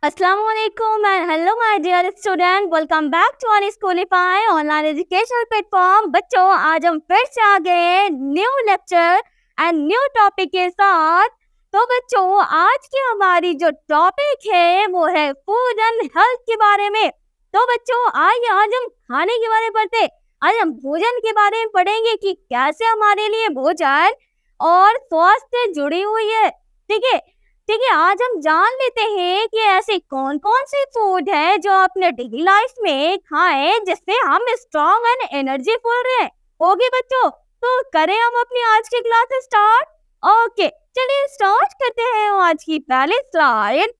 Assalamualaikum and hello my dear student. Welcome back to Unschoolify online educational platform. बच्चों, आज हम फिर से आ गए new lecture and new topic के साथ। तो बच्चों, आज की हमारी जो टॉपिक है वो है फूड एंड हेल्थ के बारे में। तो बच्चों, आइए आज हम खाने के बारे में पढ़ते। आज हम भोजन के बारे में पढ़ेंगे कि कैसे हमारे लिए भोजन और स्वास्थ्य से जुड़ी हुई है। ठीक है, आज हम जान लेते हैं कि ऐसे कौन कौन से फूड है जो अपने डेली लाइफ में खाएं जिससे हम स्ट्रॉन्ग एंड एनर्जीफुल रहे। ओके बच्चों, तो करें हम अपनी आज की क्लास स्टार्ट। ओके, चलिए स्टार्ट करते हैं आज की पहली स्लाइड।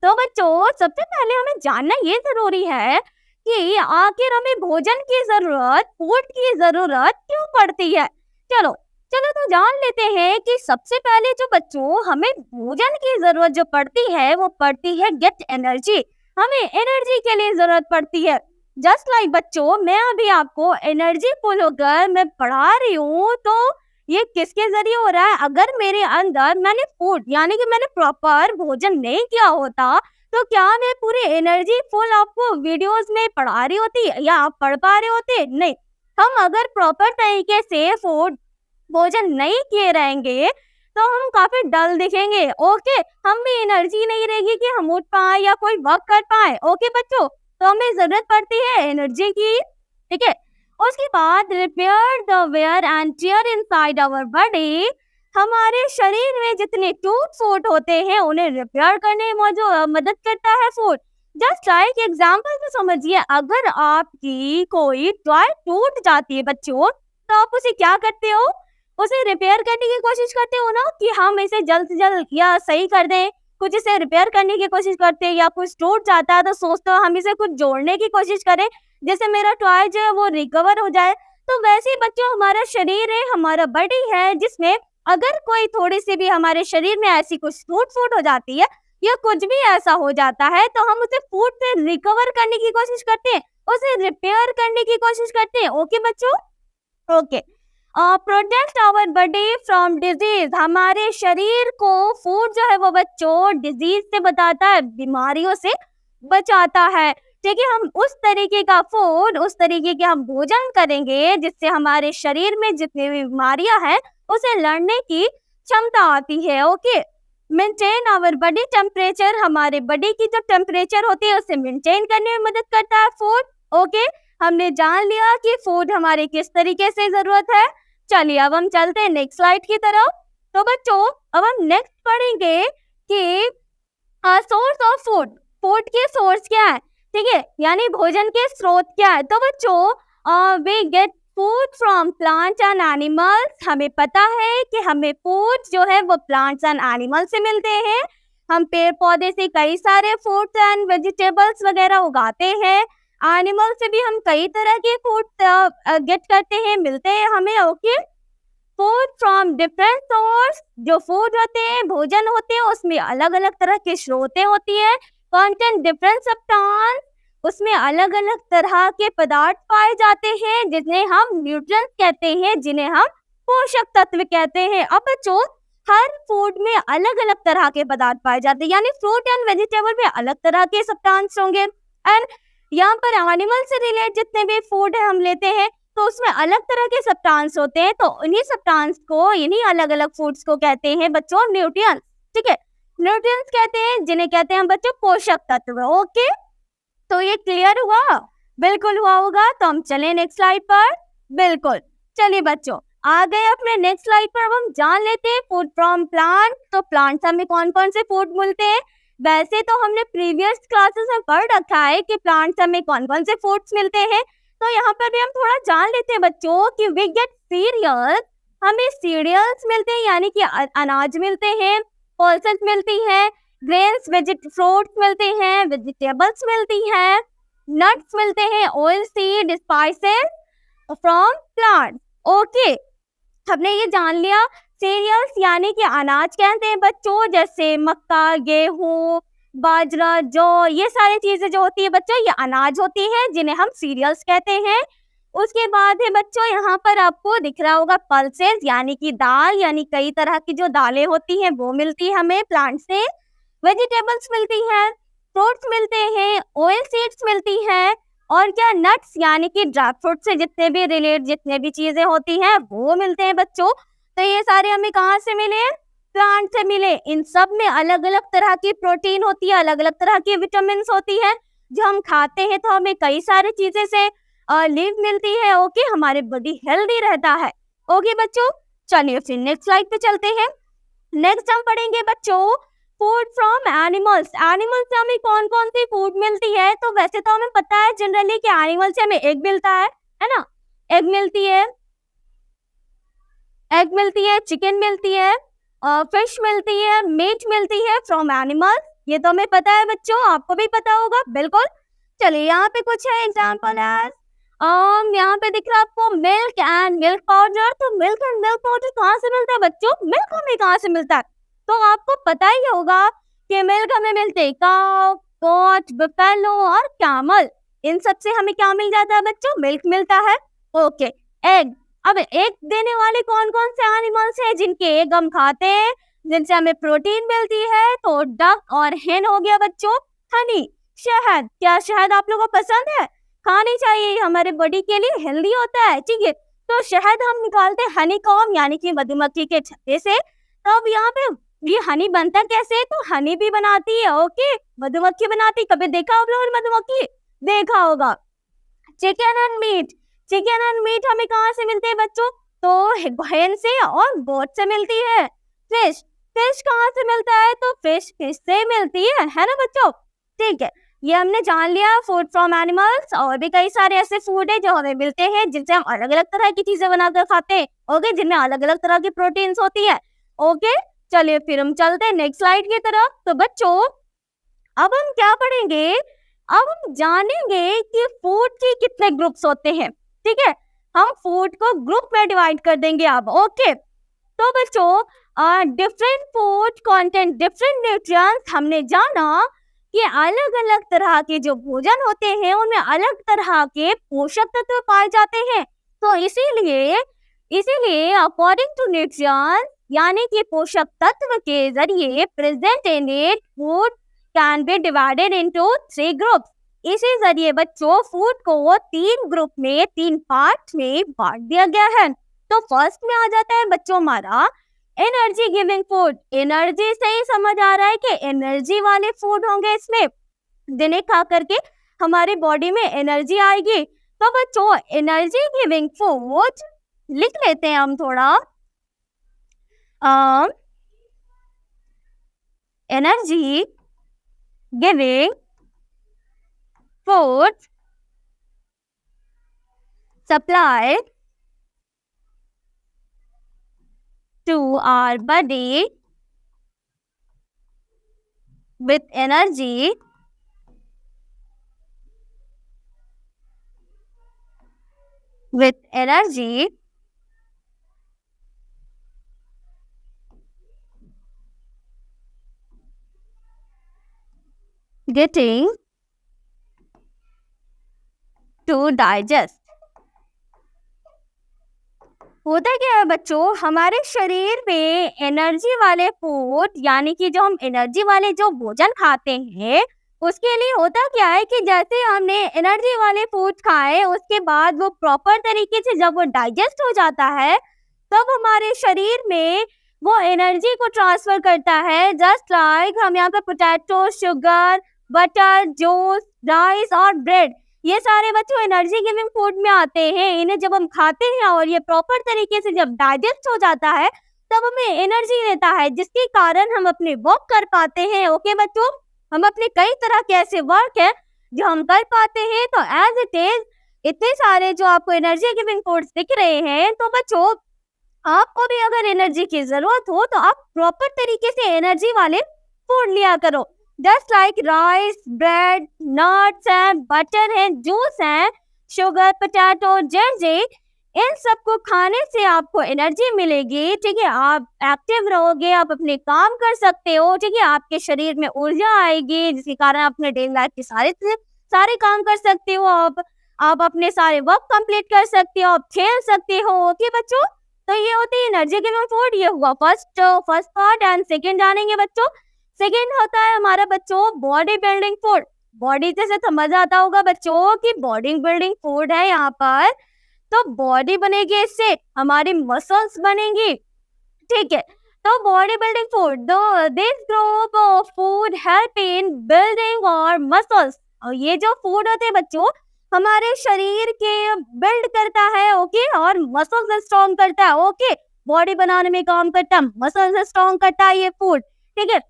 तो बच्चों, सबसे पहले हमें जानना ये जरूरी है कि आखिर हमें भोजन की जरूरत, फूड की जरूरत क्यों पड़ती है। चलो चलो तो जान लेते हैं कि सबसे पहले जो बच्चों हमें भोजन की जरूरत जो पड़ती है वो पड़ती है गेट एनर्जी। हमें एनर्जी के लिए जरूरत पड़ती है। जस्ट लाइक बच्चों, मैं अभी आपको एनर्जी फुल होकर मैं पढ़ा रही हूँ, तो ये किसके जरिए हो रहा है। अगर मेरे अंदर मैंने फूड यानी कि मैंने प्रॉपर भोजन नहीं किया होता तो क्या मैं पूरी एनर्जी फुल आपको वीडियोस में पढ़ा रही होती या आप पढ़ पा रहे होते। नहीं, हम अगर प्रॉपर तरीके से फूड भोजन नहीं किए रहेंगे तो हम काफी डल दिखेंगे। ओके, हम में एनर्जी नहीं रहेगी कि हम उठ पाए या कोई वर्क कर पाए। ओके बच्चों, तो हमें जरूरत पड़ती है एनर्जी की। ठीक है, उसके बाद repair the wear and tear inside our body. हमारे शरीर में जितने टूट फूट होते हैं उन्हें रिपेयर करने में जो मदद करता है फूड। जस्ट लाइक एग्जाम्पल से समझिए, अगर आपकी कोई टॉय टूट जाती है बच्चों, तो आप उसे क्या करते हो, उसे रिपेयर करने की कोशिश करते हो ना कि हम इसे जल्द से जल्द या सही कर दें। कुछ इसे रिपेयर करने की कोशिश करते हैं या कुछ टूट जाता है तो सोचते हो हम इसे कुछ जोड़ने की कोशिश करें जैसे मेरा टॉय जो है वो रिकवर हो जाए। तो वैसे ही बच्चों हमारा शरीर है, हमारा बॉडी है, जिसमें अगर कोई थोड़ी सी भी हमारे शरीर में ऐसी कुछ टूट फूट हो जाती है या कुछ भी ऐसा हो जाता है तो हम उसे फूड से रिकवर करने की कोशिश करते हैं, उसे रिपेयर करने की कोशिश करते हैं। ओके बच्चों, okay. Protect our body from disease. हमारे शरीर को फूड जो है वो बच्चों डिजीज से बचाता है, बीमारियों से बचाता है। ठीक है, हम उस तरीके का फूड, उस तरीके के हम भोजन करेंगे जिससे हमारे शरीर में जितनी भी बीमारियां हैं उसे लड़ने की क्षमता आती है। Okay, maintain our body temperature. हमारे बॉडी की जो टेम्परेचर होती है उसे मेंटेन करने में मदद करता है फूड। ओके, हमने जान लिया कि फूड हमारे किस तरीके से जरूरत है। चलिए अब हम चलते हैं नेक्स्ट स्लाइड की तरफ। तो बच्चों, अब हम नेक्स्ट पढ़ेंगे कि सोर्स ऑफ फूड, फूड के सोर्स क्या है। ठीक है, यानी भोजन के स्रोत क्या है। तो बच्चों, we get food from plants and animals. हमें पता है कि हमें फूड जो है वो प्लांट्स एंड एनिमल से मिलते हैं। हम पेड़ पौधे से कई सारे फ्रूट्स एंड वेजिटेबल्स वगैरह उगाते हैं। एनिमल से भी हम कई तरह के फूड गेट करते हैं, मिलते हैं हमें। Okay, food from different source. जो फूड होते हैं, भोजन होते हैं, उसमें अलग अलग तरह की स्रोतें होती है। कंटेंट डिफरेंट सब्सटेंस, उसमें अलग अलग तरह के पदार्थ पाए जाते हैं जिन्हें हम न्यूट्रिएंट्स कहते हैं, जिन्हें हम पोषक तत्व कहते हैं। अब बच्चों, हर फूड में अलग अलग तरह के पदार्थ पाए जाते हैं, यानी फ्रूट एंड वेजिटेबल में अलग तरह के सब्सटेंस होंगे। एंड यहाँ पर एनिमल से रिलेटेड जितने भी फूड है हम लेते हैं तो उसमें अलग तरह के सब्सटेंस होते हैं। तो इन्हीं सब्सटेंस को, इन्हीं अलग अलग फूड्स को कहते हैं बच्चों न्यूट्रिएंट्स। ठीक है, न्यूट्रिएंट्स कहते हैं जिन्हें कहते हैं हम बच्चों पोषक तत्व। ओके, तो ये क्लियर हुआ? बिल्कुल हुआ होगा। तो हम चले नेक्स्ट स्लाइड पर। बिल्कुल, चलिए बच्चों आ गए अपने नेक्स्ट स्लाइड पर। अब हम जान लेते हैं फूड फ्रॉम प्लांट। तो प्लांट्स हमें कौन कौन से फूड मिलते हैं। वैसे तो हमने प्रीवियस क्लासेस में पढ़ रखा है कि प्लांट्स हमें कौन कौन से फूड्स मिलते हैं। तो यहाँ पर भी हम थोड़ा जान लेते हैं बच्चों कि वी गेट सीरियल्स। हमें सीरियल्स मिलते हैं यानी कि अनाज मिलते हैं, पल्सेस मिलती हैं, ग्रेन्स फ्रूट्स मिलते हैं, वेजिटेबल्स मिलती हैं, नट्स मिलते हैं, oil seed spices from plants. Okay, हमने ये जान लिया। सीरियल्स यानी कि अनाज कहते हैं बच्चों, जैसे मक्का, गेहूं, बाजरा, जौ, ये सारी चीजें जो होती है बच्चों ये अनाज होती है जिन्हें हम सीरियल्स कहते हैं। उसके बाद है बच्चों यहाँ पर आपको दिख रहा होगा पल्सेस यानी कि दाल, यानी कई तरह की जो दालें होती हैं वो मिलती है हमें प्लांट से। वेजिटेबल्स मिलती हैं, फ्रूट्स मिलते हैं, ऑयल सीड्स मिलती हैं, और क्या नट्स यानी कि ड्राई फ्रूट से जितने भी चीजें होती हैं वो मिलते हैं बच्चों। तो ये सारे हमें कहाँ से मिले? प्लांट से मिले। इन सब में अलग अलग तरह की प्रोटीन होती है, अलग अलग तरह की विटामिन होती है जो हम खाते हैं, तो हमें कई सारी चीजें से लीव मिलती है। ओके, हमारे बॉडी हेल्दी रहता है। ओके बच्चों, चलिए फिर नेक्स्ट स्लाइड पे चलते हैं। नेक्स्ट हम पढ़ेंगे बच्चों फूड फ्रॉम एनिमल्स। एनिमल्स से हमें कौन कौन सी फूड मिलती है? तो वैसे तो हमें पता है जनरली कि एनिमल से हमें एग मिलता है ना? एग मिलती है, चिकन मिलती है, फिश मिलती है, मीट मिलती है फ्रॉम एनिमल्स। ये तो हमें पता है बच्चों, आपको भी पता होगा बिल्कुल। चलिए यहाँ पे कुछ है एग्जाम्पल है। यहाँ पे दिख रहा है आपको मिल्क एंड मिल्क पाउडर। तो मिल्क एंड मिल्क पाउडर कहाँ से मिलता है बच्चों? मिल्क हमें कहाँ से मिलता है? तो आपको पता ही होगा कि मिल्क हमें मिलते हैं काउ, गोट, बफेलो और कैमल। इन सब से हमें क्या मिल जाता है बच्चों? मिल्क मिलता है। Okay, egg. अब एग देने वाले कौन कौन से एनिमल्स हैं जिनके एग हम खाते हैं, जिनसे हमें प्रोटीन मिलती है? तो डक और हेन हो गया बच्चों। हनी, शहद। क्या शहद आप लोगों को पसंद है? खानी चाहिए, हमारे बॉडी के लिए हेल्दी होता है। ठीक है, तो शहद हम निकालते हैं हनीकॉम्ब यानी कि मधुमक्खी के छत्ते से। तो अब यहाँ पे ये हनी बनता कैसे? तो हनी भी बनाती है, ओके, मधुमक्खी बनाती। कभी देखा आप लोगों ने मधुमक्खी? देखा होगा। Chicken and meat. Chicken and meat हमें कहाँ से मिलते हैं बच्चों? तो हेन से और गोट से मिलती है। फिश, फिश कहाँ से मिलता है? तो फिश से मिलती है ना बच्चों? ठीक है, ये हमने जान लिया फूड फ्रॉम एनिमल्स। और भी कई सारे ऐसे फूड है जो हमें मिलते हैं जिनसे हम अलग अलग तरह की चीजें बनाकर खाते हैं। ओके, जिनमें अलग अलग तरह की प्रोटीन्स होती है। ओके, चलिए फिर हम चलते हैं नेक्स्ट स्लाइड की तरफ। तो बच्चों अब हम क्या पढ़ेंगे? अब हम जानेंगे कि फूड के कितने ग्रुप्स होते हैं। ठीक है, हम फूड को ग्रुप में डिवाइड कर देंगे अब। ओके, तो बच्चों different food content different nutrients. हमने जाना कि अलग अलग तरह के जो भोजन होते हैं उनमें अलग तरह के पोषक तत्व पाए जाते हैं। तो इसीलिए अकॉर्डिंग टू न्यूट्रिएंट्स यानी कि पोषक तत्व के जरिए present in it food can be divided into 3 groups. इसी जरिए बच्चों फूड को 3 ग्रुप में 3 पार्ट में बांट दिया गया है। तो फर्स्ट में आ जाता है बच्चों हमारा एनर्जी गिविंग फूड। एनर्जी से ही समझ आ रहा है कि एनर्जी वाले फूड होंगे इसमें, जिन्हें खा करके हमारी बॉडी में एनर्जी आएगी। तो बच्चों एनर्जी गिविंग फूड लिख लेते हैं हम थोड़ा। Energy giving food supply to our body with energy getting to digest। होता क्या है बच्चों, हमारे शरीर में एनर्जी वाले फूड यानी कि जो हम एनर्जी वाले जो भोजन खाते हैं उसके लिए होता क्या है कि जैसे हमने एनर्जी वाले फूड खाए उसके बाद वो प्रॉपर तरीके से जब वो डाइजेस्ट हो जाता है तब हमारे शरीर में वो एनर्जी को ट्रांसफर करता है। जस्ट लाइक हम यहाँ पे potato, sugar, butter, juice, rice और ब्रेड, ये सारे बच्चों एनर्जी गिविंग फूड में आते हैं। इन्हें जब हम खाते हैं और ये प्रॉपर तरीके से जब डाइजेस्ट हो जाता है तब हमें एनर्जी देता है, जिसके कारण हम अपने वर्क कर पाते हैं। ओके बच्चों, हम अपने कई तरह के ऐसे वर्क है जो हम कर पाते हैं। तो एज इट इज इतने सारे जो आपको एनर्जी गिविंग फूड्स दिख रहे हैं, तो बच्चों आपको भी अगर एनर्जी की जरूरत हो तो आप प्रॉपर तरीके से एनर्जी वाले फूड लिया करो। Just like rice, bread, nuts है, बटर है, जूस है, शुगर, पोटैटो, जर्जी, इन सबको खाने से आपको एनर्जी मिलेगी। ठीक है, आप एक्टिव रहोगे, आप अपने काम कर सकते हो। ठीक है, आपके शरीर में ऊर्जा आएगी जिसके कारण आप अपने डेली लाइफ के सारे काम कर सकते हो। आप अपने सारे वर्क कंप्लीट कर सकते हो, आप खेल सकते हो। ओके बच्चों, तो ये होती है एनर्जी गिविंग फूड। ये हुआ फर्स्ट पार्ट एंड सेकंड जानेंगे बच्चों सेकेंड होता है हमारा बच्चों बॉडी बिल्डिंग फूड। बॉडी जैसे समझ आता होगा बच्चों कि बॉडी बिल्डिंग फूड है यहाँ पर, तो बॉडी बनेगी, इससे हमारी मसल्स बनेंगी, ठीक है। तो body building food, this group of food help in building और मसल्स। और ये जो फूड होते हैं बच्चों हमारे शरीर के बिल्ड करता है, ओके, और मसल्स स्ट्रॉन्ग करता है, ओके। बॉडी बनाने में काम करता है, मसल्स स्ट्रॉन्ग करता है ये फूड, ठीक है।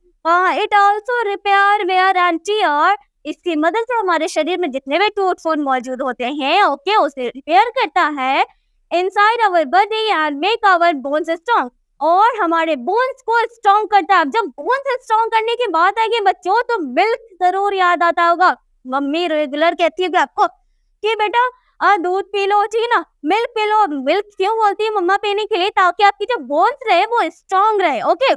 It also repair wear and tear. इसकी मदद से हमारे शरीर में जितने भी टूट फूट मौजूद होते हैं, ओके, उसे रिपेयर करता है inside our body and make our bones strong. और हमारे बोन्स को स्ट्रॉन्ग करता है। अब जब बोन्स स्ट्रॉन्ग करने की बात आएगी बच्चों तो मिल्क जरूर याद आता होगा। मम्मी रेगुलर कहती है आपको कि बेटा दूध पी लो, ठीक है ना, मिल्क पी लो। मिल्क क्यों बोलती है मम्मा पीने के लिए? ताकि आपकी जो बोन्स रहे वो स्ट्रॉन्ग रहे, ओके।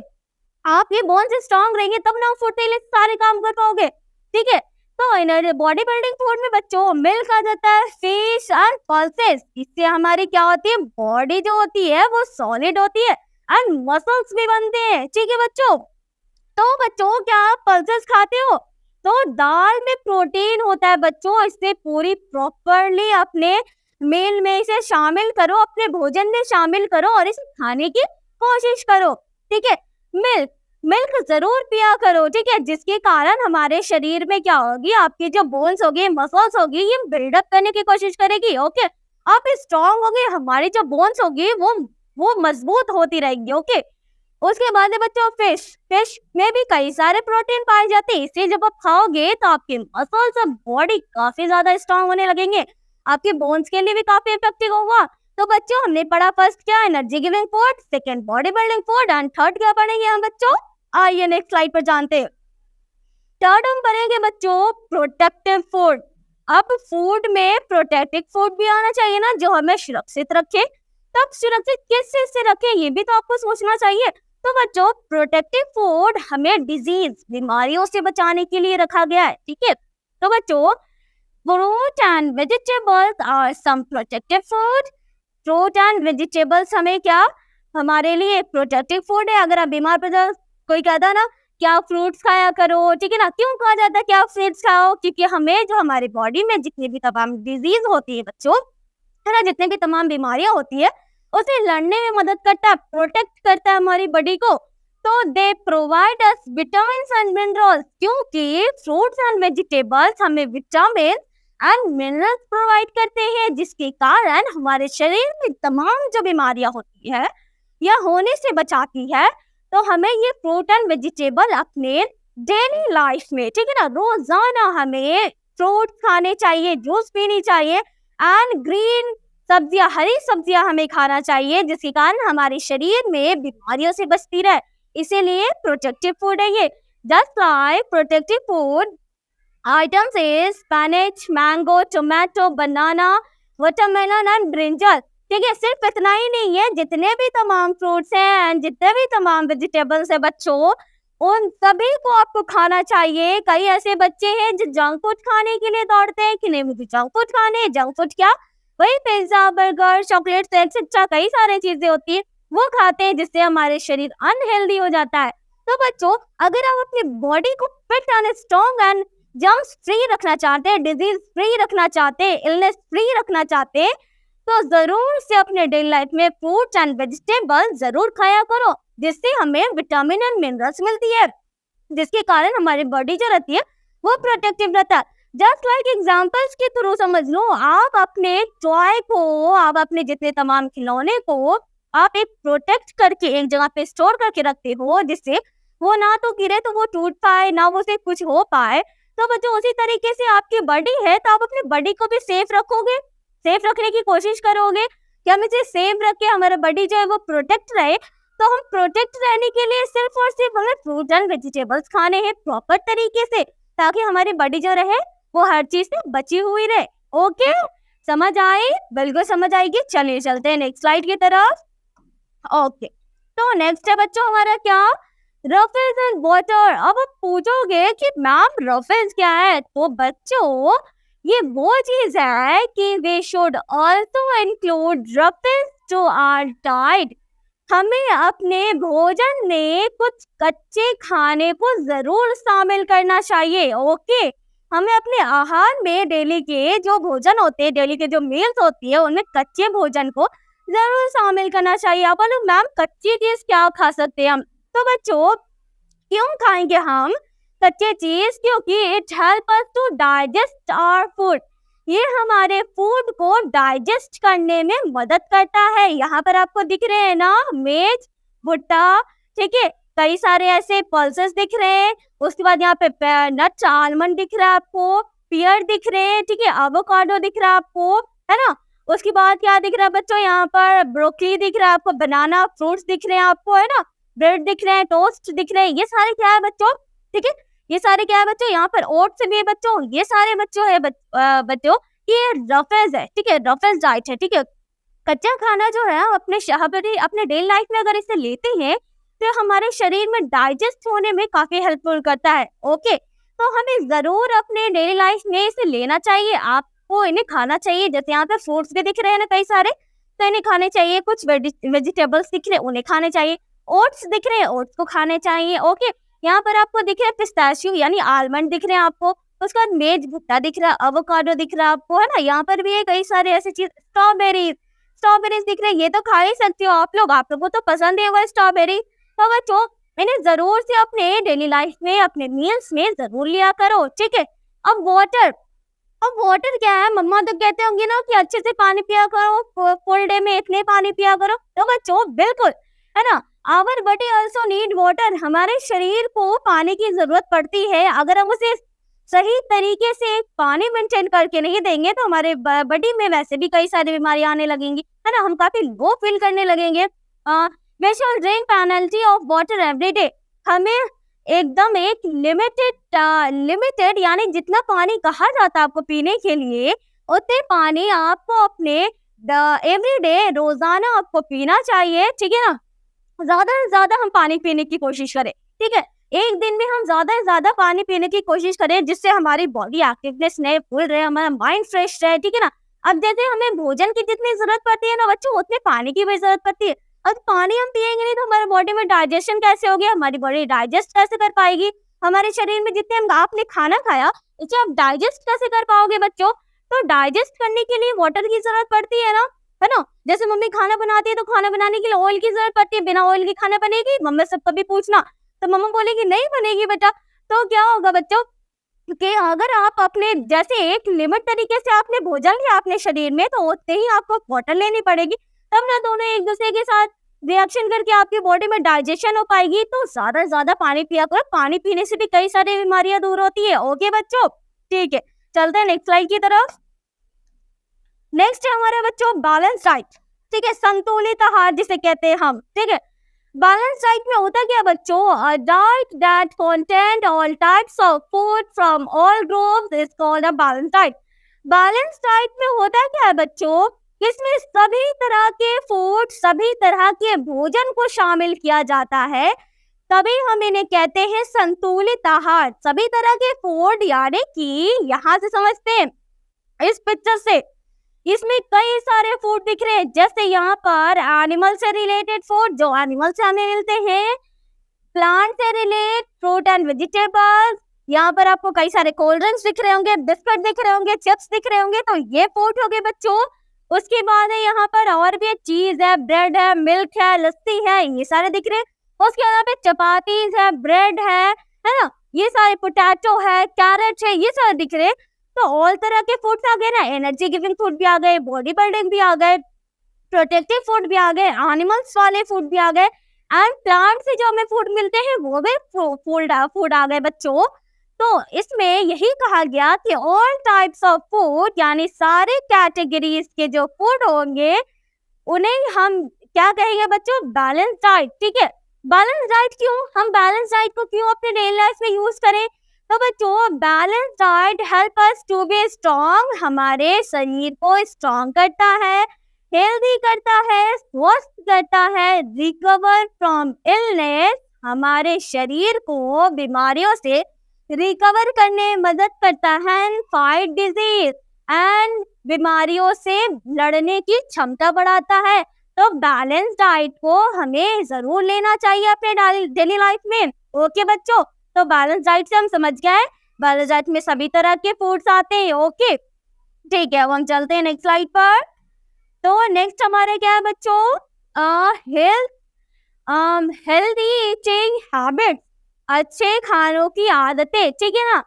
आपके बोन्स स्ट्रॉन्ग रहेंगे तब ना फुर्तीले सारे काम कर पाओगे, ठीक है। तो इन बॉडी बिल्डिंग फूड में बच्चों मिल्क आ जाता है, फिश एंड पल्सेस। इससे हमारी क्या होती है, बॉडी जो होती है वो सॉलिड होती है एंड मसल्स भी बनते हैं, ठीक है बच्चों। तो बच्चों क्या आप पल्सेस खाते हो? तो दाल में प्रोटीन होता है बच्चों, इसे पूरी प्रॉपरली अपने मील में इसे शामिल करो, अपने भोजन में शामिल करो और इसे खाने की कोशिश करो, ठीक है। मिल्क मिल्क जरूर पिया करो, ठीक है, जिसके कारण हमारे शरीर में क्या होगी, आपकी जो बोन्स होगी, मसल्स होगी, ये बिल्डअप करने की कोशिश करेगी, ओके। आप स्ट्रॉन्ग होगे, हमारी जो बोन्स होगी वो मजबूत होती रहेगी, ओके। उसके बाद है बच्चों फिश में भी कई सारे प्रोटीन पाए जाते हैं। इसे जब आप खाओगे तो आपके मसल्स और बॉडी काफी ज्यादा स्ट्रॉन्ग होने लगेंगे, आपके बोन्स के लिए भी काफी इफेक्टिव होगा। तो बच्चों हमने पढ़ा फर्स्ट क्या, energy giving food, second body building food and third क्या पढ़ेंगे हम बच्चों? आइए नेक्स्ट स्लाइड पर जानते हैं। थर्ड हम पढ़ेंगे बच्चों प्रोटेक्टिव फूड। अब फूड में प्रोटेक्टिव फूड भी आना चाहिए ना, जो हमें सुरक्षित रखे। तब सुरक्षित किस चीज से रखें ये भी तो आपको सोचना चाहिए। तो बच्चों प्रोटेक्टिव फूड हमें डिजीज, बीमारियों से बचाने के लिए रखा गया है, ठीक है। तो बच्चों fruit and vegetables are some protective food. Fruit and vegetables हमें क्या, हमारे लिए प्रोटेक्टिव फूड है। अगर आप बीमार पड़ जाओ, कोई कहता ना क्या फ्रूट्स खाया करो, ठीक है ना, क्यों कहा जाता है क्या फ्रूट्स खाओ? क्योंकि हमें जो हमारी बॉडी में जितनी भी तमाम डिजीज होती है बच्चों, है ना, जितने भी तमाम बीमारियां होती है उसे लड़ने में मदद करता है, प्रोटेक्ट करता है हमारी बॉडी को। तो they provide us vitamin and minerals, क्योंकि फ्रूट्स एंड वेजिटेबल्स हमें विटामिन एंड मिनरल्स प्रोवाइड करते हैं, जिसके कारण हमारे शरीर में तमाम जो बीमारियां होती है या होने से बचाती है। तो हमें ये फ्रूट एंड वेजिटेबल अपने डेली लाइफ में, ठीक है ना, रोजाना हमें फ्रूट खाने चाहिए, जूस पीनी चाहिए एंड ग्रीन सब्जियां, हरी सब्जियां हमें खाना चाहिए, जिसके कारण हमारे शरीर में बीमारियों से बचती रहे। इसीलिए प्रोटेक्टिव फूड है ये। Just like protective food items is spinach, mango, tomato, banana, watermelon and brinjal, ठीक है। सिर्फ इतना ही नहीं है, जितने भी तमाम फ्रूट्स हैं एंड जितने भी तमाम वेजिटेबल्स है बच्चों, उन सभी को आपको खाना चाहिए। कई ऐसे बच्चे हैं जो जंक फूड खाने के लिए दौड़ते हैं कि नहीं मुझे जंक फूड खाने हैं। जंक फूड क्या, वही पिज्जा, बर्गर, चॉकलेट, एक्सेट्रा कई सारी चीजें होती है, वो खाते हैं, जिससे हमारे शरीर अनहेल्दी हो जाता है। तो बच्चों अगर आप अपनी बॉडी को fit and strong and germs free रखना चाहते हैं, डिजीज फ्री रखना चाहते हैं, इलनेस फ्री रखना चाहते हैं, तो जरूर से अपने डेली लाइफ में फ्रूट्स एंड वेजिटेबल जरूर खाया करो, जिससे हमें विटामिन एंड मिनरल्स मिलती है, जिसके कारण हमारी बॉडी जो रहती है वो प्रोटेक्टिव रहता है। जस्ट लाइक एग्जांपल्स के थ्रू समझ लो, आप अपने टॉय को, आप अपने जितने तमाम खिलौने को आप एक प्रोटेक्ट करके एक जगह पे स्टोर करके रखते हो, जिससे वो ना तो गिरे तो वो टूट पाए, ना वो से कुछ हो पाए। तो बच्चों उसी तरीके से आपकी बॉडी है, तो आप अपनी बॉडी को भी सेफ रखोगे, सेफ रखने की कोशिश करोगे कि हम इसे सेफ रखें, हमारा बॉडी जो है वो प्रोटेक्ट रहे। तो हम प्रोटेक्ट रहने के लिए सिर्फ और सिर्फ हमें फ्रूट एंड वेजिटेबल्स खाने हैं प्रॉपर तरीके से, ताकि हमारी बॉडी जो रहे वो हर चीज से बची हुई रहे। ओके, समझ आई? बिल्कुल समझ आएगी। चलिए चलते हैं नेक्स्ट स्लाइड की तरफ। ओके, तो नेक्स्ट है बच्चों हमारा क्या, रफल्स एंड वाटर। अब आप पूछोगे कि मैम रफल्स क्या है? तो बच्चों ये वो चीज है कि वे should also include roughage to our diet. हमें अपने भोजन में कुछ कच्चे खाने को जरूर शामिल करना चाहिए। ओके, हमें अपने आहार में डेली के जो भोजन होते हैं, डेली के जो मील्स होती है, उनमें कच्चे भोजन को जरूर शामिल करना चाहिए। आप बोलो मैम कच्ची चीज क्या खा सकते हैं हम? तो बच्चों क्यों खाएंगे हम कच्चे चीज? क्योंकि it help us to digest our food. ये हमारे फूड को डाइजेस्ट करने में मदद करता है। यहाँ पर आपको दिख रहे हैं ना मेज, भुट्टा, ठीक है, कई सारे ऐसे पल्सेस दिख रहे हैं। उसके बाद यहाँ पे नट्स, आलमंड दिख रहा है आपको, पियर दिख रहे हैं, ठीक है, एवोकाडो दिख रहा है आपको, है ना। उसके बाद क्या दिख रहा है बच्चों? यहाँ पर ब्रोकली दिख रहा है आपको, बनाना फ्रूट्स दिख रहे हैं आपको, है ना, ब्रेड दिख रहे हैं, टोस्ट दिख रहे हैं। ये सारे क्या है बच्चों? ठीक है, ये सारे क्या है बच्चों? यहाँ पर ओट्स भी है बच्चों। ये सारे बच्चों है बच्चों ये रफेज है, ठीक है, रफेज डाइट है, ठीक है। कच्चा खाना जो है अपने डेली लाइफ में अगर इसे लेते हैं तो हमारे शरीर में डाइजेस्ट होने में काफी हेल्पफुल करता है। ओके, तो हमें जरूर अपने डेली लाइफ में इसे लेना चाहिए। आपको इन्हें खाना चाहिए। जैसे यहाँ पे फ्रूट्स भी दिख रहे हैं ना कई सारे, तो इन्हें खाने चाहिए। कुछ वेजिटेबल्स दिख रहे हैं, उन्हें खाने चाहिए। ओट्स दिख रहे हैं, ओट्स को खाने चाहिए। ओके, यहाँ पर आपको दिख रहा है पिस्ताशियो यानी आलमंड दिख रहे हैं आपको। उसके बाद मेज भुट्टा दिख रहा है, एवोकाडो दिख रहा है आपको, है ना। यहाँ पर भी है कई सारे ऐसी चीज, स्ट्रॉबेरीज दिख रहे हैं। ये तो खा ही सकते हो आप लोगों को तो पसंद है वो स्ट्रॉबेरी। तो बच्चों इन्हें जरूर से अपने डेली लाइफ में, अपने मील्स में जरूर लिया करो, ठीक है। अब वाटर क्या है? मम्मा तो कहते होंगे ना कि अच्छे से पानी पिया करो, फुल डे में इतने पानी पिया करो। तो बच्चों बिल्कुल, है ना, our body also need water. हमारे शरीर को पानी की जरूरत पड़ती है। अगर हम उसे सही तरीके से पानी मेंटेन करके नहीं देंगे तो हमारे बॉडी में वैसे भी कई सारी बीमारियां आने लगेंगी, है ना। हम काफी लो फील करने लगेंगे। We should drink plenty of water every day. हमें एकदम एक लिमिटेड यानी जितना पानी कहा जाता है आपको पीने के लिए, उतने पानी आपको अपने एवरी डे, रोजाना आपको पीना चाहिए, ठीक है ना। ज्यादा से ज्यादा हम पानी पीने की कोशिश करें, ठीक है। एक दिन में हम ज्यादा से ज्यादा पानी पीने की कोशिश करें, जिससे हमारी बॉडी एक्टिवनेस रहे, फुल रहे, हमारा माइंड फ्रेश रहे, ठीक है ना। अब जैसे हमें भोजन की जितनी जरूरत पड़ती है ना बच्चों, उतने पानी की भी जरूरत पड़ती है। अब पानी हम पिएंगे नहीं तो हमारे बॉडी में डाइजेशन कैसे होगी? हमारी बॉडी डाइजेस्ट कैसे कर पाएगी? हमारे शरीर में जितने हम आपने खाना खाया उसे आप डाइजेस्ट कैसे कर पाओगे बच्चों? तो डाइजेस्ट करने के लिए वाटर की जरूरत पड़ती है ना। जैसे मम्मी खाना बनाती है तो खाना बनाने के लिए ऑयल की जरूरत पड़ती है। बिना ऑयल के खाना बनेगी? मम्मी से कभी पूछना तो मम्मा बोलेगी नहीं बनेगी बेटा। तो क्या होगा बच्चों कि अगर आप अपने जैसे एक लिमिट तरीके से आपने भोजन लिया अपने शरीर में, तो उतने ही आपको वाटर लेनी पड़ेगी, तब ना दोनों एक दूसरे के साथ रिएक्शन करके आपकी बॉडी में डाइजेशन हो पाएगी। तो ज्यादा से ज्यादा पानी पिया करो। पानी पीने से भी कई सारी बीमारियां दूर होती है। ओके बच्चों, ठीक है, चलते हैं नेक्स्ट स्लाइड की तरफ। नेक्स्ट है हमारे बच्चों बैलेंस डाइट, ठीक है, संतुलित आहार जिसे कहते हैं हम, ठीक है। बैलेंस डाइट में होता क्या बच्चों? A diet that contain all types of food from all groups is called a balance diet. Balance diet में होता क्या है बच्चों? इसमें सभी तरह के फूड, सभी तरह के भोजन को शामिल किया जाता है, तभी हम इन्हें कहते हैं संतुलित आहार। सभी तरह के फूड यानी कि यहाँ से समझते हैं इस पिक्चर से, इसमें कई सारे फूड दिख रहे हैं। जैसे यहाँ पर एनिमल से रिलेटेड फूड जो एनिमल से हमें मिलते हैं, प्लांट से रिलेटेड फ्रूट एंड वेजिटेबल्स, यहाँ पर आपको कई सारे कोल्ड ड्रिंक्स दिख रहे होंगे, बिस्कुट दिख रहे होंगे, चिप्स दिख रहे होंगे, तो ये फूड हो गए बच्चों। उसके बाद है यहाँ पर और भी चीज है, ब्रेड है, मिल्क है, लस्सी है, ये सारे दिख रहे हैं। उसके यहाँ पे चपातीज है, ब्रेड है ना, ये सारे पोटैटो है, कैरेट है, ये सारे दिख रहे हैं। तो ऑल तरह के फूड्स आ गए ना, एनर्जी गिविंग फूड भी आ गए, बॉडी बिल्डिंग भी आ गए, प्रोटेक्टिव फूड भी आ गए, एनिमल्स वाले फूड भी आ गए, एंड प्लांट से जो हमें फूड मिलते हैं वो भी फूड आ गए बच्चों। तो इसमें यही कहा गया कि ऑल टाइप्स ऑफ फूड यानी सारे कैटेगरीज के जो फूड होंगे उन्हें हम क्या कहेंगे बच्चों? बैलेंस डाइट, ठीक है। बैलेंस डाइट क्यों? हम बैलेंस डाइट को क्यों अपने डेली लाइफ में यूज करें? तो बच्चों balance diet help us to be strong, हमारे शरीर को स्ट्रॉन्ग करता है, हेल्दी करता है, स्वस्थ करता है, रिकवर फ्रॉम इलनेस, हमारे शरीर को बीमारियों से रिकवर करने में मदद करता है, एंड फाइट डिजीज, एंड बीमारियों से लड़ने की क्षमता बढ़ाता है। तो बैलेंस डाइट को हमें जरूर लेना चाहिए अपने डेली लाइफ में। ओके बच्चों, तो बैलेंस डाइट से हम समझ गए, बैलेंस डाइट में सभी तरह के फूड्स आते हैं। ओके ठीक है, अब हम चलते हैं नेक्स्ट स्लाइड पर। तो नेक्स्ट हमारे क्या है बच्चों, हेल्दी ईटिंग हैबिट, अच्छे खानों की आदतें, ठीक है ना।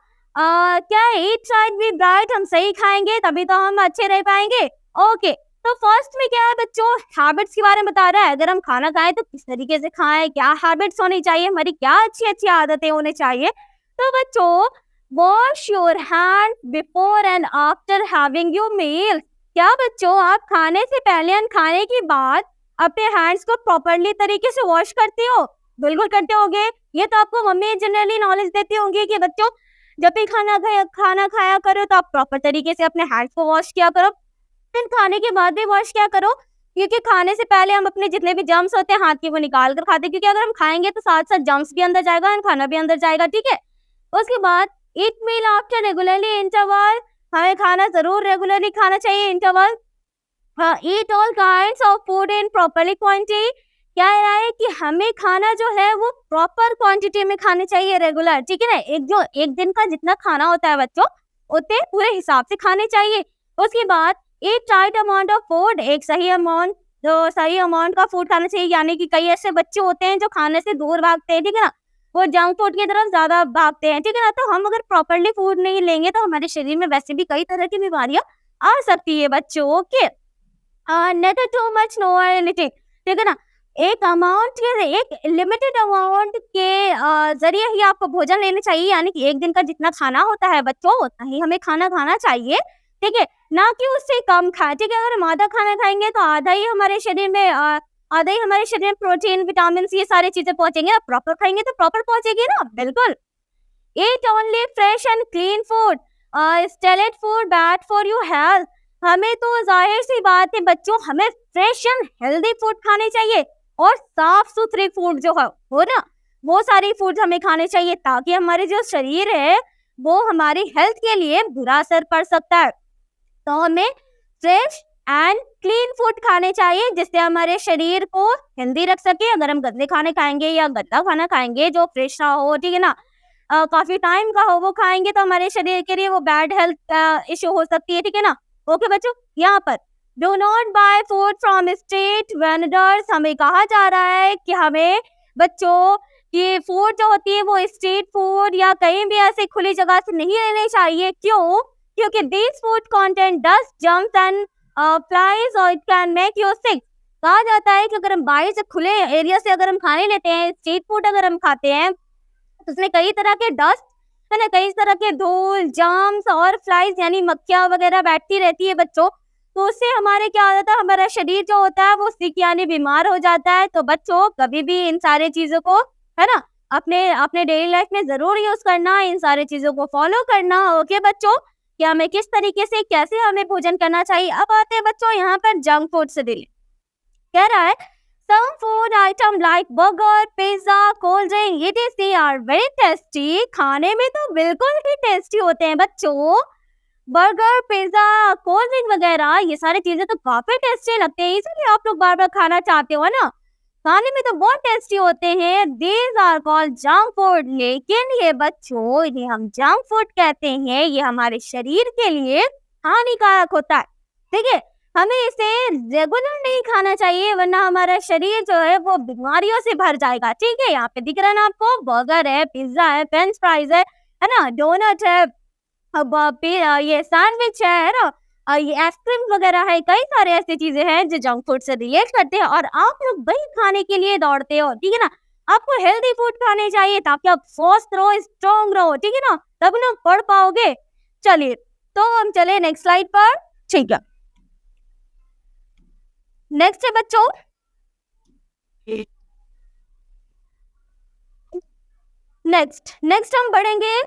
क्या ईट राइट बी ब्राइट, हम सही खाएंगे तभी तो हम अच्छे रह पाएंगे। ओके तो फर्स्ट में क्या है बच्चों, हैबिट्स के बारे में बता रहा है। अगर हम खाना खाएं तो किस तरीके से खाएं, क्या हैबिट्स होनी चाहिए, हमारी क्या अच्छी अच्छी आदतें होनी चाहिए। तो बच्चों, wash your hand before and after having your meal. क्या बच्चों, आप खाने से पहले और खाने के बाद अपने हैंड्स को प्रॉपरली तरीके से वॉश करते हो? बिल्कुल करते होगे। ये तो आपको मम्मी जनरली नॉलेज देती होंगी कि बच्चों जब भी खाना खाया करो तो आप प्रॉपर तरीके से अपने हैंड्स को वॉश किया करो, फिर खाने के बाद भी वॉश किया करो, क्योंकि खाने से पहले हम अपने जितने भी जर्म्स होते हैं हाथ के वो निकाल कर खाते हैं, क्योंकि अगर हम खाएंगे तो साथ साथ जर्म्स भी अंदर जाएगा और खाना भी अंदर जाएगा, ठीक है। उसके बाद ईट मील आफ्टर रेगुलरली इंटरवल, हमें खाना जरूर रेगुलरली खाना चाहिए interval. Eat all kinds of food in properly quantity, क्या है कि हमें खाना जो है वो प्रॉपर क्वांटिटी में खाने चाहिए रेगुलर, ठीक है ना। एक दिन का जितना खाना होता है बच्चों उतने पूरे हिसाब से खाने चाहिए। उसके बाद eat right amount of food, एक सही अमाउंट का फूड खाना चाहिए। यानी कि कई ऐसे बच्चे होते हैं जो खाने से दूर भागते हैं, ठीक है ना, वो जंक फूड की तरफ ज्यादा भागते हैं, ठीक है ना। तो हम अगर प्रॉपरली फूड नहीं लेंगे तो हमारे शरीर में वैसे भी कई तरह की बीमारियां आ सकती है बच्चों। Okay, never too much know anything, ठीक है ना। एक लिमिटेड अमाउंट के जरिए ही आपको भोजन लेना चाहिए। यानी कि एक दिन का जितना खाना होता है बच्चों उतना ही हमें खाना खाना चाहिए, ठीक है, ना कि उससे कम खाए, ठीक है। अगर हम आधा खाना खाएंगे तो आधा ही हमारे शरीर में प्रोटीन, विटामिन, ये सारी चीजें पहुंचेंगे। प्रॉपर खाएंगे तो प्रॉपर पहुंचेगी ना, बिल्कुल। Eat only fresh and clean food. Sterile food bad for your health. हमें तो जाहिर सी बात है बच्चों, हमें फ्रेश एंड हेल्दी फूड खाने चाहिए और साफ सुथरे फूड जो है हो ना, वो सारी फूड हमें खाने चाहिए, ताकि हमारे जो शरीर है वो हमारी हेल्थ के लिए बुरा असर पड़ सकता है। तो हमें फ्रेश एंड क्लीन फूड खाने चाहिए जिससे हमारे शरीर को हेल्दी रख सके। अगर हम गंदे खाने खाएंगे या गंदा खाना खाएंगे जो फ्रेश ना हो, ठीक है ना, काफी टाइम का हो, वो खाएंगे तो हमारे शरीर के लिए वो बैड हेल्थ इश्यू हो सकती है, ठीक है ना। ओके बच्चों, यहाँ पर do not buy food from street vendors, हमें कहा जा रहा है कि हमें बच्चों ये फूड जो होती है वो स्ट्रीट फूड या कहीं भी ऐसे खुली जगह से नहीं लेने चाहिए। क्यों? क्योंकि this food content dust, germs and flies और it can make you sick. कहा जाता है कि अगर हम बाहर से खुले एरिया से अगर हम खाने लेते हैं, स्ट्रीट फूड अगर हम खाते हैं, तो उसमें कई तरह के डस्ट है ना, कई तरह के धूल, जर्म्स और फ्लाइज यानी मक्खियां वगैरह बैठती रहती है बच्चों। तो उससे हमारे क्या होता है, हमारा शरीर जो होता है वो सिक यानी बीमार हो जाता है। तो बच्चों कभी भी इन सारे चीजों को है ना अपने डेली लाइफ में जरूर यूज करना, इन सारी चीजों को फॉलो करना। ओके बच्चों, कि हमें किस तरीके से कैसे हमें भोजन करना चाहिए। अब आते हैं बच्चों यहाँ पर जंक फूड से रिलेटेड। कह रहा है some food item like burger, pizza, cold drink, etc are very tasty. खाने में तो बिल्कुल ही टेस्टी होते हैं बच्चों। बर्गर, पिज्जा, कोल्ड ड्रिंक वगैरह ये सारी चीजें तो काफी टेस्टी लगते हैं, इसलिए आप लोग बार बार खाना चाहते हो ना। खाने में तो बहुत टेस्टी होते हैं। These are called junk food. लेकिन ये बच्चों इन्हें हम जंक फूड कहते हैं, ये हमारे शरीर के लिए हानिकारक होता है, ठीक है। हमें इसे रेगुलर नहीं खाना चाहिए, वरना हमारा शरीर जो है वो बीमारियों से भर जाएगा, ठीक है। यहाँ पे दिख रहा है ना आपको, बर्गर है, पिज्जा है, फ्रेंच फ्राइज है ना, डोनट है, ये सैंडविच है ना, ये आइसक्रीम वगैरह है, कई सारे ऐसी चीजें हैं जो जंक फूड से रिलेट करते हैं और आप लोग वही खाने के लिए दौड़ते हो, ठीक है ना। आपको हेल्दी फूड खाने चाहिए ताकि आप स्वस्थ रहो, स्ट्रॉन्ग रहो, ठीक है ना, तब ना पढ़ पाओगे। चलिए तो हम चले नेक्स्ट स्लाइड पर, ठीक है। नेक्स्ट है बच्चों, नेक्स्ट हम पढ़ेंगे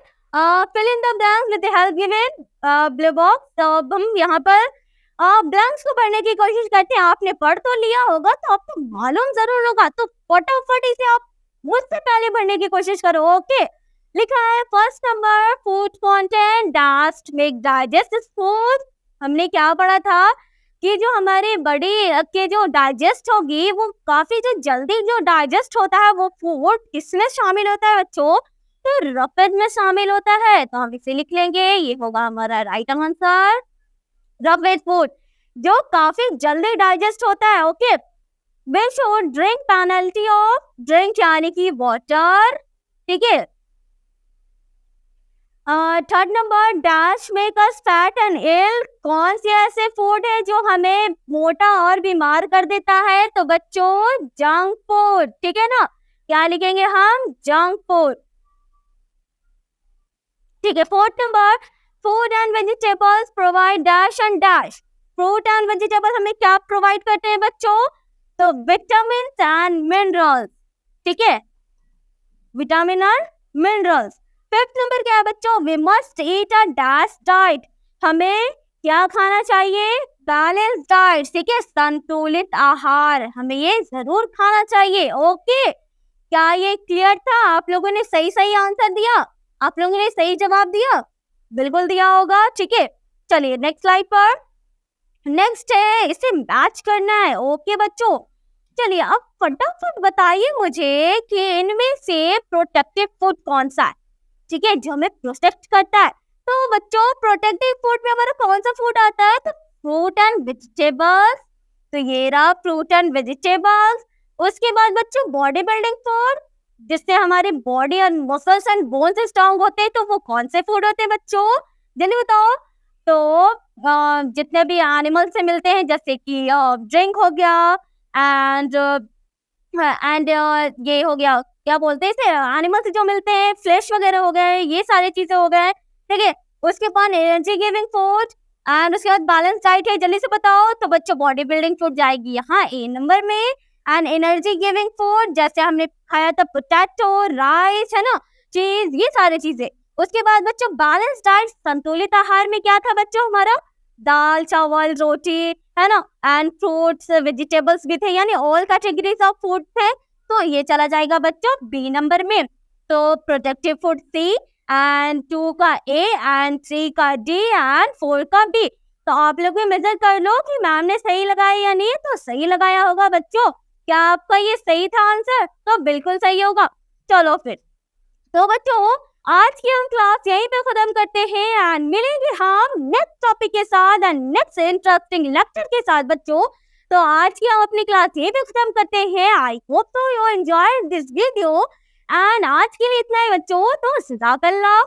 fill in the blanks with the help given blue box. तो अब हम यहाँ पर ब्लैंक्स को पढ़ने की कोशिश करते हैं। आपने पढ़ तो लिया होगा तो आपको मालूम जरूर होगा, तो फटाफट इसे आप मुझसे पहले पढ़ने की कोशिश करो। ओके, लिखा है first number, food content dust make digest food. हमने क्या पढ़ा था, कि जो हमारे बॉडी के जो डाइजेस्ट होगी वो काफी जो जल्दी जो डाइजेस्ट होता है वो फूड किसमें शामिल होता है बच्चों? तो रपेज में शामिल होता है। तो हम इसे लिख लेंगे, ये होगा हमारा राइट आंसर, रपेज फूड जो काफी जल्दी डाइजेस्ट होता है। ओके, वे should drink plenty of drink यानी कि वाटर। ठीक है, third number, dash make us fat and ill. कौन से ऐसे फूड है जो हमें मोटा और बीमार कर देता है? तो बच्चों जंक फूड। ठीक है ना, क्या लिखेंगे हम? Junk food. ठीक है, fourth number, food and vegetables provide dash and dash. Fruit and vegetable हमें क्या प्रोवाइड करते हैं बच्चों? तो विटामिन एंड मिनरल्स। ठीक है, vitamin and minerals. Fifth number क्या है बच्चों? We must eat a dash diet. हमें क्या खाना चाहिए? Balance diet. ठीक है, संतुलित आहार हमें ये जरूर खाना चाहिए। ओके, क्या ये क्लियर था? आप लोगों ने सही सही आंसर दिया, आप लोगों ने सही जवाब दिया, बिल्कुल दिया होगा। ठीक है, चलिए नेक्स्ट स्लाइड पर। नेक्स्ट है, इसे मैच करना है। ओके बच्चों, चलिए अब फटाफट बताइए मुझे कि इनमें से प्रोटेक्टिव फूड कौन सा है? ठीक है, जो हमें प्रोटेक्ट करता है। तो बच्चों प्रोटेक्टिव फूड में हमारा कौन सा फूड आता है? तो फ्रूट एंड वेजिटेबल्स। तो ये रहा फ्रूट एंड वेजिटेबल्स। उसके बाद बच्चों बॉडी बिल्डिंग फूड, जिससे हमारे बॉडी और मसल्स एंड बोन्स स्ट्रांग होते हैं। तो वो कौन से फूड होते हैं बच्चों? जल्दी बताओ। तो जितने भी एनिमल से मिलते हैं, जैसे कि ड्रिंक हो गया एंड ये हो गया, क्या बोलते हैं इसे, एनिमल से जो मिलते हैं, फ्लैश वगैरह हो गए, ये सारी चीजें हो गए। ठीक है, उसके बाद एनर्जी गिविंग फूड एंड उसके बाद बैलेंस डाइट है। जल्दी से बताओ। तो बच्चों बॉडी बिल्डिंग फूड जाएगी यहाँ ए नंबर में, एंड एनर्जी गिविंग फूड जैसे हमने खाया था पोटैटो, राइस, है ना, चीज, ये सारी चीजें। उसके बाद बच्चों बैलेंस डाइट, संतुलित आहार में क्या था बच्चों हमारा? दाल, चावल, रोटी, है ना, एंड फ्रूट्स, वेजिटेबल्स भी थे, यानी ऑल कैटेगरीज ऑफ फूड थे। तो ये चला जाएगा बच्चों बी नंबर में। तो प्रोटेक्टिव फूड सी, एंड 2 का ए, एंड 3 का डी, एंड 4 का बी। तो आप लोग भी मेजर कर लो कि मैम ने सही लगाया या नहीं। तो सही लगाया होगा बच्चों। क्या आपका ये सही था आंसर? तो बिल्कुल सही होगा। चलो फिर, तो बच्चों आज की हम क्लास यहीं पे खत्म करते हैं एंड मिलेंगे हम नेक्स्ट टॉपिक के साथ एंड नेक्स्ट इंटरेस्टिंग लेक्चर के साथ बच्चों। तो आज की हम अपनी क्लास यहीं पे खत्म करते हैं। आई होप तो you enjoy this video and आज के लिए इतना ही बच्चों। तो जज़ाकल्लाह।